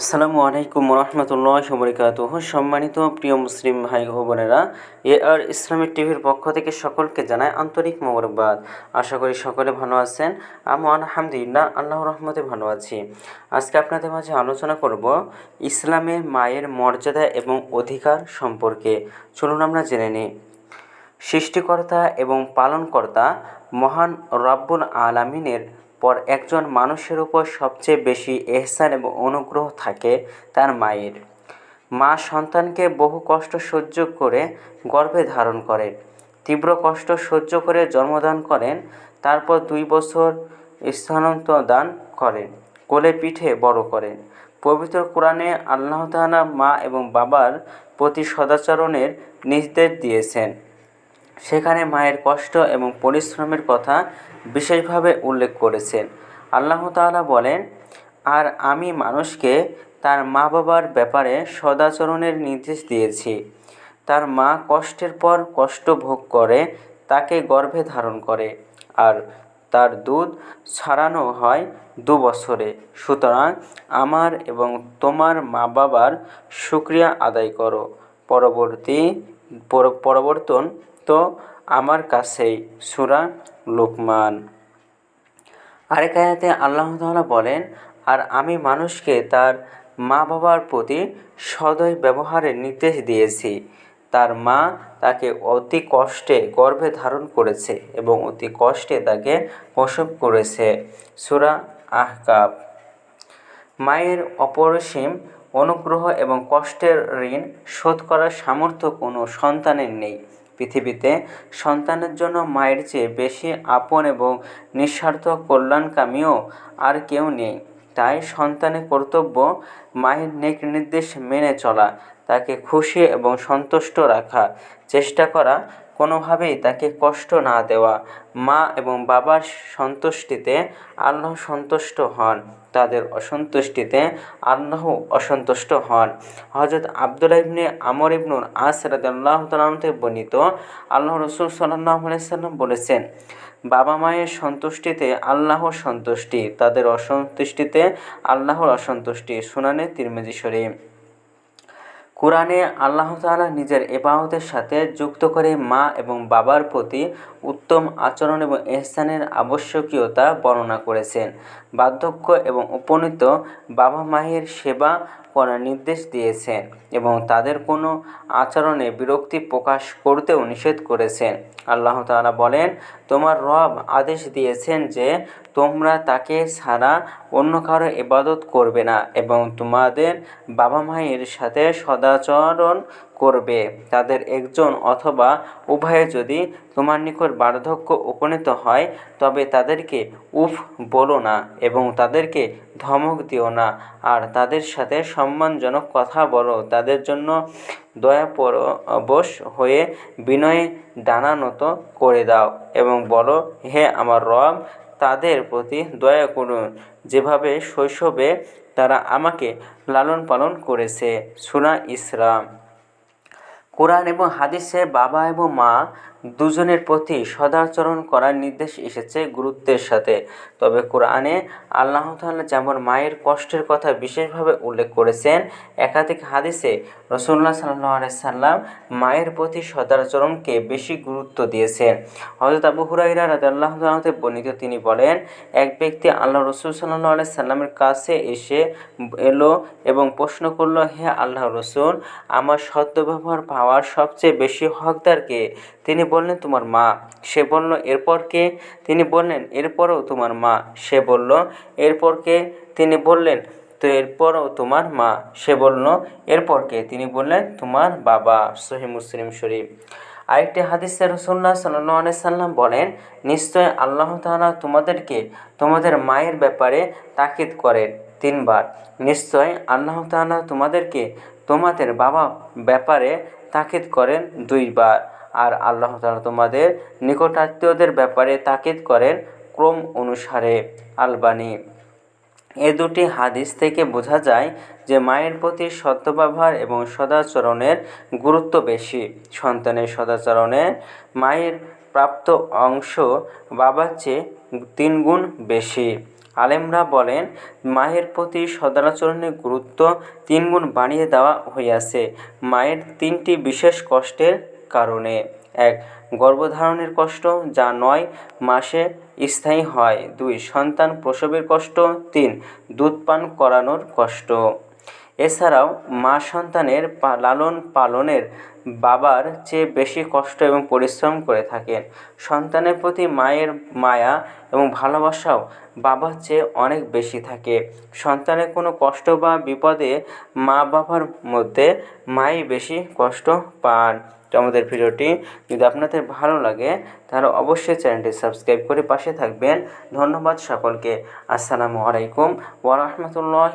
আসসালামু আলাইকুম রহমতুল্লাহি ওয়া বারাকাতুহু। সম্মানিত প্রিয় মুসলিম ভাই ও বোনেরা, ইসলামিক টিভির পক্ষ থেকে সকলকে জানাই আন্তরিক মোবারকবাদ। আশা করি সকলে ভালো আছেন। আমি আলহামদুলিল্লাহ আল্লাহর রহমতে ভালো আছি। আজকে আপনাদের মাঝে আলোচনা করব ইসলামে মায়ের মর্যাদা এবং অধিকার সম্পর্কে। চলুন আমরা জেনে নিই। সৃষ্টিকর্তা এবং পালনকর্তা মহান রব্বুল আলামিনের পর একজন মানুষের উপর সবচেয়ে বেশি এহসান এবং অনুগ্রহ থাকে তার মায়ের। মা সন্তানকে বহু কষ্ট সহ্য করে গর্ভে ধারণ করেন, তীব্র কষ্ট সহ্য করে জন্মদান করেন, তারপর 2 বছর স্তন্যদান করেন, কোলে পিঠে বড় করেন। পবিত্র কোরআনে আল্লাহ তাআলা মা এবং বাবার প্রতি সদাচরণের নির্দেশ দিয়েছেন। সেখানে মায়ের কষ্ট এবং পরিশ্রমের কথা বিশেষভাবে উল্লেখ করেছেন। আল্লাহ তাআলা বলেন, আর আমি মানুষকে তার মা বাবার ব্যাপারে সদাচরণের নির্দেশ দিয়েছি। তার মা কষ্টের পর কষ্ট ভোগ করে তাকে গর্ভে ধারণ করে, আর তার দুধ ছাড়ানো হয় 2 বছরে। সুতরাং আমার এবং তোমার মা বাবার শুকরিয়া আদায় করো, পরিবর্তন তো আমার কাছেই। সূরা লুকমান। আরেক আয়াতে আল্লাহ তাআলা বলেন, আর আমি মানুষকে তার মা বাবার প্রতি সদয় ব্যবহারের নির্দেশ দিয়েছি। তার মা তাকে অতি কষ্টে গর্ভে ধারণ করেছে এবং অতি কষ্টে তাকে প্রসব করেছে। সূরা আহকাফ। মায়ের অপরিসীম অনুগ্রহ এবং কষ্টের ঋণ শোধ করার সামর্থ্য কোনো সন্তানের নেই। পৃথিবীতে সন্তানের জন্য মায়ের চেয়ে বেশি আপন এবং নিঃস্বার্থ কল্যাণকামীও আর কেউ নেই। তাই সন্তানের কর্তব্য মায়ের নেক নির্দেশ মেনে চলা, তাকে খুশি এবং সন্তুষ্ট রাখা, চেষ্টা করা, কোনোভাবেই তাকে কষ্ট না দেওয়া। মা এবং বাবার সন্তুষ্টিতে আল্লাহ সন্তুষ্ট হন, তাদের অসন্তুষ্টিতে আল্লাহ অসন্তুষ্ট হন। হযরত আব্দুল্লাহ ইবনে আমর ইবনুল আস রাদিয়াল্লাহু তাআলা থেকে বর্ণিত, আল্লাহ রাসূল সাল্লাল্লাহু আলাইহি সাল্লাম বলেছেন, বাবা মায়ের সন্তুষ্টিতে আল্লাহর সন্তুষ্টি, তাদের অসন্তুষ্টিতে আল্লাহর অসন্তুষ্টি। সুনানে তিরমিজি শরীফ। কোরআনে আল্লাহ তাআলা নিজের ইবাদতের সাথে যুক্ত করে মা এবং বাবার প্রতি উত্তম আচরণ এবং ইহসানের আবশ্যকীয়তা বর্ণনা করেছেন। বার্ধক্য এবং উপনীত বাবা মায়ের সেবা করার নির্দেশ দিয়েছেন এবং তাদের কোনো আচরণে বিরক্তি প্রকাশ করতেও নিষেধ করেছেন। আল্লাহ তাআলা বলেন, তোমার রব আদেশ দিয়েছেন যে তোমরা তাকে ছাড়া অন্য কারো ইবাদত করবে না এবং তোমাদের বাবা মায়ের সাথে সদাচরণ করবে। তাদের একজন অথবা উভয়ে যদি তোমার নিকট বার্ধক্য উপনীত হয়, তবে তাদেরকে উফ বলো না এবং তাদেরকে ধমক দিও না, আর তাদের সাথে সম্মানজনক কথা বলো। তাদের জন্য দয়াপরবশ হয়ে বিনয়ে ডানা নত করে দাও এবং বলো, হে আমার রব, তাদের প্রতি দয়া করুন, যেভাবে শৈশবে তারা আমাকে লালন পালন করেছে। সূরা ইসরা। কোরআন এবং হাদিসে বাবা এবং মা দুজনের প্রতি সদাচরণ করার নির্দেশ এসেছে গুরুত্বের সাথে। তবে কোরআনে আল্লাহ তাআলা যেমন মায়ের কষ্টের কথা বিশেষভাবে উল্লেখ করেছেন, একাধিক হাদিসে রাসূলুল্লাহ সাল্লাল্লাহু আলাইহি সাল্লাম মায়ের প্রতি সদাচরণকে বেশি গুরুত্ব দিয়েছেন। হযরত আবু হুরায়রা রাদিয়াল্লাহু তাআলা হতে বর্ণিত, তিনি বলেন, এক ব্যক্তি আল্লাহ রাসূল সাল্লাল্লাহু আলাইহি সাল্লামের কাছে এলো এবং প্রশ্ন করল, হে আল্লাহর রাসূল, আমার সদ্ব্যবহার পাওয়ার সবচেয়ে বেশি হকদার কে? তিনি বললেন, তোমার মা। সে বলল, এরপর কে? তিনি বললেন, এরপরও তোমার মা। সে বলল, এরপর কে? তিনি বললেন, তো এরপরও তোমার মা। সে বলল, এরপর কে? তিনি বললেন, তোমার বাবা। সহিহ মুসলিম শরীফ। আরেকটি হাদিসে রাসূলুল্লাহ সাল্লাল্লাহু আলাইহি সাল্লাম বলেন, নিশ্চয় আল্লাহ তাআলা তোমাদেরকে তোমাদের মায়ের ব্যাপারে তাকিদ করেন 3 বার। নিশ্চয় আল্লাহ তাআলা তোমাদেরকে তোমাদের বাবা ব্যাপারে তাকিদ করেন 2 বার, আর আল্লাহ তাআলা তোমাদের নিকটাত্মীয়দের ব্যাপারে তাকিদ করেন ক্রম অনুসারে। আলবানী। এ দুটি হাদিস থেকে বোঝা যায় যে মায়ের প্রতি সদ্ব্যবহার এবং সদাচরণের গুরুত্ব বেশি। সন্তানের সদাচরণে মায়ের প্রাপ্ত অংশ বাবার চেয়ে 3 গুণ বেশি। আলেমরা বলেন, মায়ের প্রতি সদাচরণের গুরুত্ব 3 গুণ বাড়িয়ে দেওয়া হইয়াছে মায়ের 3টি বিশেষ কষ্টের কারণে। 1. গর্ভধারণের কষ্ট, যা 9 মাসে স্থায়ী হয়। 2. সন্তান প্রসবের কষ্ট। 3. দুধ পান করানোর কষ্ট। এছাড়াও মা সন্তানের লালন পালনের বাবার চেয়ে বেশি কষ্ট এবং পরিশ্রম করে থাকেন। সন্তানের প্রতি মায়ের মায়া এবং ভালোবাসাও বাবার চেয়ে অনেক বেশি থাকে। সন্তানের কোনো কষ্ট বা বিপদে মা বাবার মধ্যে মাই বেশি কষ্ট পান। তো আমাদের ভিডিওটি যদি আপনাদের ভালো লাগে তাহলে অবশ্যই চ্যানেলটি সাবস্ক্রাইব করে পাশে থাকবেন। ধন্যবাদ সকলকে। আসসালামু আলাইকুম ওয়া রাহমাতুল্লাহ।